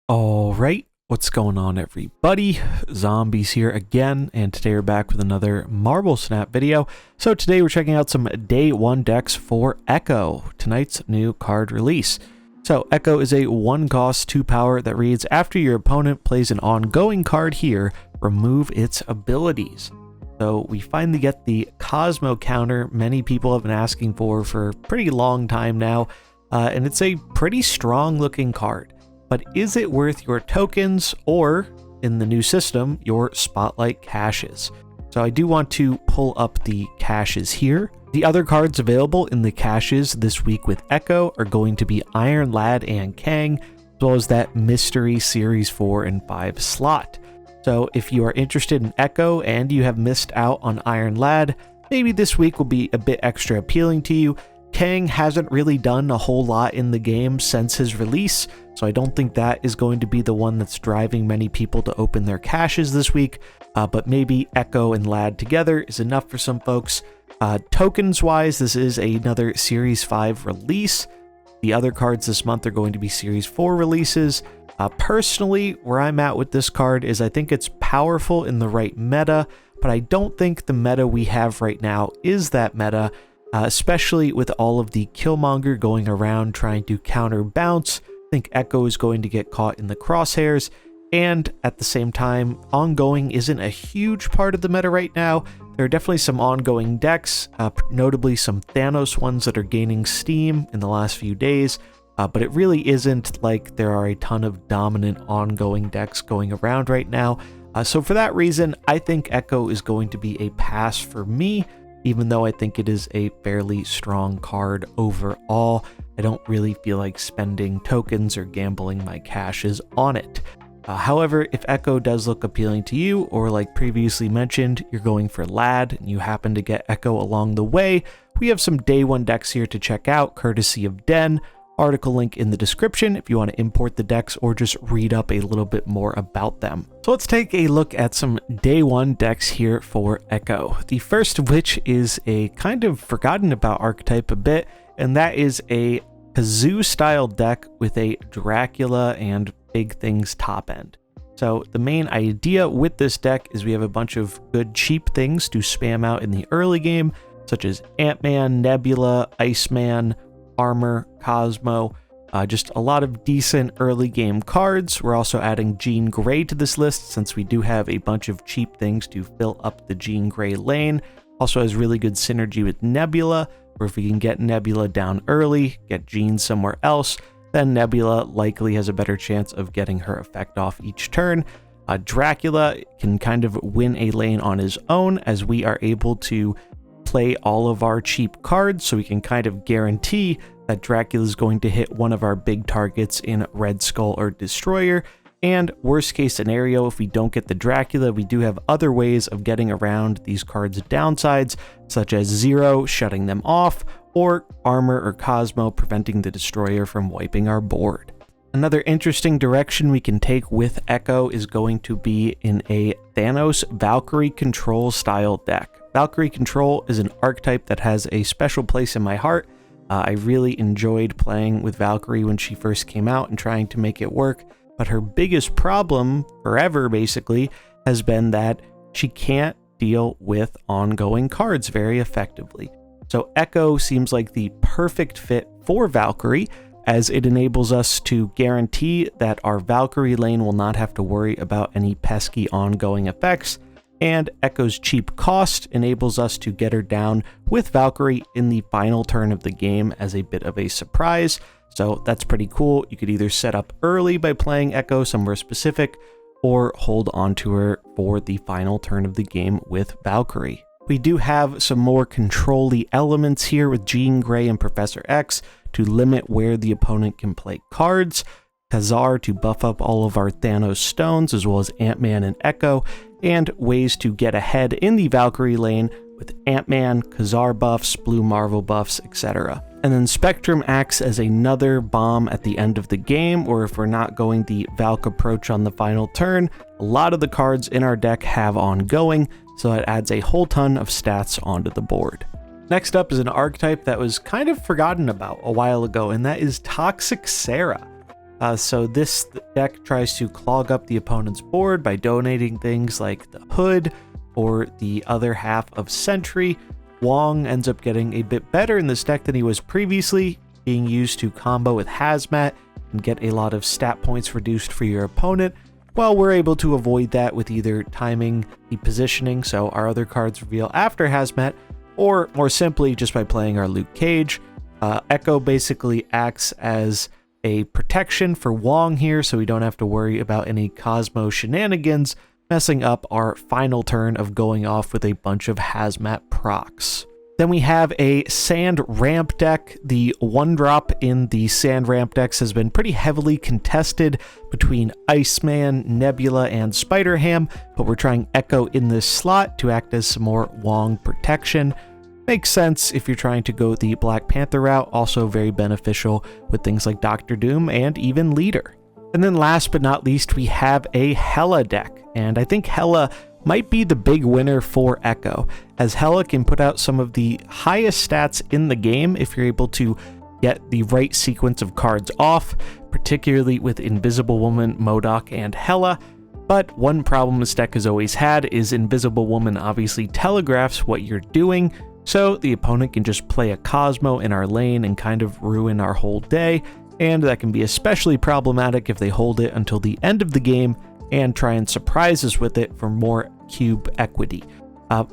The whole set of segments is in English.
All right, what's going on, everybody? Zombies here again, and today we're back with another Marble Snap video. So today we're checking out some day one decks for Echo, tonight's new card release. So Echo is a 1-cost 2-power that reads, after your opponent plays an ongoing card here, remove its abilities. So we finally get the Cosmo counter many people have been asking for a pretty long time now, and it's a pretty strong looking card. But is it worth your tokens or, in the new system, your spotlight caches? So I do want to pull up the caches here. The other cards available in the caches this week with Echo are going to be Iron Lad and Kang, as well as that Mystery Series 4 and 5 slot. So if you are interested in Echo and you have missed out on Iron Lad, maybe this week will be a bit extra appealing to you. Kang hasn't really done a whole lot in the game since his release, so I don't think that is going to be the one that's driving many people to open their caches this week, but maybe Echo and Lad together is enough for some folks. Tokens-wise, this is another Series 5 release. The other cards this month are going to be Series 4 releases. Personally, where I'm at with this card is I think it's powerful in the right meta, but I don't think the meta we have right now is that meta. Especially with all of the Killmonger going around trying to counter bounce. I think Echo is going to get caught in the crosshairs, and at the same time, ongoing isn't a huge part of the meta right now. There are definitely some ongoing decks, notably some Thanos ones that are gaining steam in the last few days, but it really isn't like there are a ton of dominant ongoing decks going around right now. So for that reason, I think Echo is going to be a pass for me. Even though I think it is a fairly strong card overall, I don't really feel like spending tokens or gambling my caches on it. However, if Echo does look appealing to you, or like previously mentioned, you're going for Lad and you happen to get Echo along the way, we have some day one decks here to check out, courtesy of Den. Article link in the description if you want to import the decks or just read up a little bit more about them. So let's take a look at some day one decks here for Echo. The first of which is a kind of forgotten about archetype a bit, and that is a Kazoo style deck with a Dracula and Big Things top end. So the main idea with this deck is we have a bunch of good cheap things to spam out in the early game, such as Ant-Man, Nebula, Iceman, Armor, Cosmo, just a lot of decent early game cards. We're also adding Jean Grey to this list since we do have a bunch of cheap things to fill up the Jean Grey lane. Also has really good synergy with Nebula, where if we can get Nebula down early, get Jean somewhere else, then Nebula likely has a better chance of getting her effect off each turn. Dracula can kind of win a lane on his own as we are able to play all of our cheap cards, so we can kind of guarantee that Dracula is going to hit one of our big targets in Red Skull or Destroyer. And worst case scenario, if we don't get the Dracula, we do have other ways of getting around these cards' downsides, such as Zero shutting them off, or Armor or Cosmo preventing the Destroyer from wiping our board. Another interesting direction we can take with Echo is going to be in a Thanos Valkyrie Control style deck. Valkyrie Control is an archetype that has a special place in my heart. I really enjoyed playing with Valkyrie when she first came out and trying to make it work, but her biggest problem forever basically has been that she can't deal with ongoing cards very effectively. So Echo seems like the perfect fit for Valkyrie, as it enables us to guarantee that our Valkyrie lane will not have to worry about any pesky ongoing effects, and Echo's cheap cost enables us to get her down with Valkyrie in the final turn of the game as a bit of a surprise. So that's pretty cool. You could either set up early by playing Echo somewhere specific, or hold on to her for the final turn of the game with Valkyrie. We do have some more control-y elements here with Jean Grey and Professor X to limit where the opponent can play cards, Khazar to buff up all of our Thanos stones, as well as Ant-Man and Echo, and ways to get ahead in the Valkyrie lane with Ant-Man, Khazar buffs, Blue Marvel buffs, etc. And then Spectrum acts as another bomb at the end of the game, or if we're not going the Valk approach on the final turn, a lot of the cards in our deck have ongoing, so it adds a whole ton of stats onto the board. Next up is an archetype that was kind of forgotten about a while ago, and that is Toxic Sarah. So this deck tries to clog up the opponent's board by donating things like the Hood or the other half of Sentry. Wong ends up getting a bit better in this deck than he was previously, being used to combo with Hazmat and get a lot of stat points reduced for your opponent, while we're able to avoid that with either timing the positioning so our other cards reveal after Hazmat, or more simply just by playing our Luke Cage. Echo basically acts as a protection for Wong here, so we don't have to worry about any Cosmo shenanigans messing up our final turn of going off with a bunch of Hazmat procs. Then we have a Sand Ramp deck. The 1-drop in the Sand Ramp decks has been pretty heavily contested between Iceman, Nebula, and Spider-Ham, but we're trying Echo in this slot to act as some more Wong protection. Makes sense if you're trying to go the Black Panther route, also very beneficial with things like Doctor Doom and even Leader. And then last but not least, we have a Hela deck, and I think Hela might be the big winner for Echo, as Hela can put out some of the highest stats in the game if you're able to get the right sequence of cards off, particularly with Invisible Woman, MODOK, and Hela. But one problem this deck has always had is Invisible Woman obviously telegraphs what you're doing, so the opponent can just play a Cosmo in our lane and kind of ruin our whole day, and that can be especially problematic if they hold it until the end of the game and try and surprise us with it for more cube equity.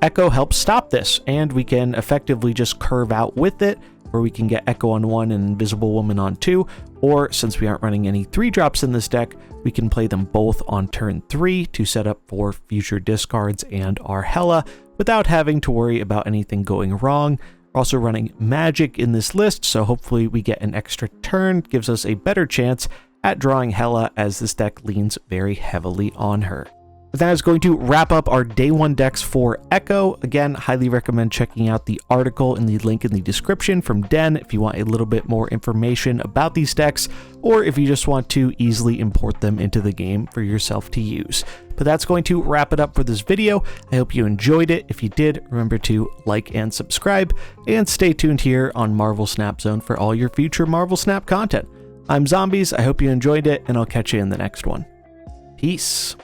Echo helps stop this, and we can effectively just curve out with it, where we can get Echo on 1 and Invisible Woman on 2, or since we aren't running any 3-drops in this deck, we can play them both on turn 3 to set up for future discards and our Hela without having to worry about anything going wrong. We're also running Magic in this list, so hopefully we get an extra turn, gives us a better chance at drawing Hela, as this deck leans very heavily on her. But that is going to wrap up our day 1 decks for Echo. Again, highly recommend checking out the article in the link in the description from Den if you want a little bit more information about these decks, or if you just want to easily import them into the game for yourself to use. But that's going to wrap it up for this video. I hope you enjoyed it. If you did, remember to like and subscribe, and stay tuned here on Marvel Snap Zone for all your future Marvel Snap content. I'm Zombies, I hope you enjoyed it, and I'll catch you in the next one. Peace.